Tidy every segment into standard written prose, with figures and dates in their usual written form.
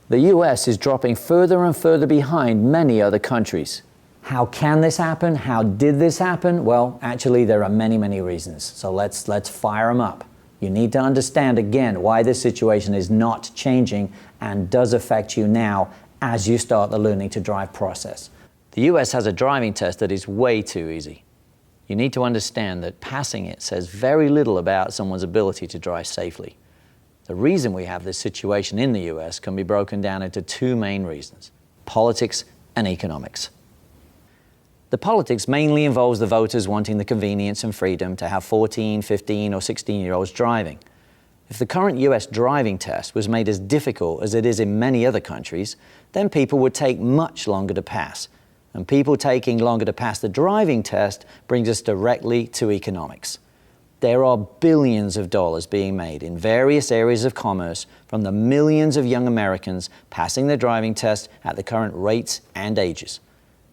The US is dropping further and further behind many other countries. How can this happen? How did this happen? Well, actually, there are many, many reasons. So let's fire them up. You need to understand again why this situation is not changing and does affect you now as you start the learning to drive process. The US has a driving test that is way too easy. You need to understand that passing it says very little about someone's ability to drive safely. The reason we have this situation in the US can be broken down into two main reasons: politics and economics. The politics mainly involves the voters wanting the convenience and freedom to have 14, 15 or 16-year-olds driving. If the current US driving test was made as difficult as it is in many other countries, then people would take much longer to pass. And people taking longer to pass the driving test brings us directly to economics. There are billions of dollars being made in various areas of commerce from the millions of young Americans passing the driving test at the current rates and ages.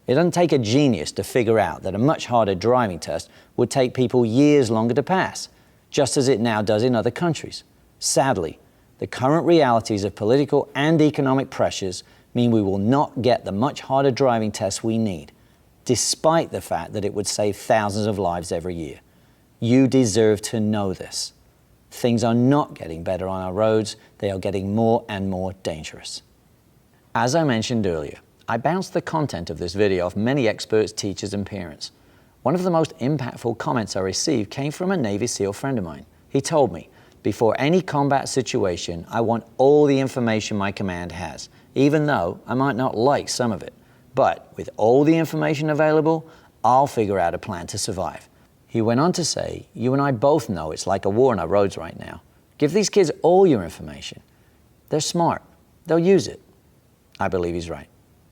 It doesn't take a genius to figure out that a much harder driving test would take people years longer to pass, just as it now does in other countries. Sadly, the current realities of political and economic pressures mean we will not get the much harder driving tests we need, despite the fact that it would save thousands of lives every year. You deserve to know this. Things are not getting better on our roads, they are getting more and more dangerous. As I mentioned earlier, I bounced the content of this video off many experts, teachers and parents. One of the most impactful comments I received came from a Navy SEAL friend of mine. He told me, "Before any combat situation, I want all the information my command has, even though I might not like some of it. But with all the information available, I'll figure out a plan to survive." He went on to say, "You and I both know it's like a war on our roads right now. Give these kids all your information. They're smart. They'll use it." I believe he's right.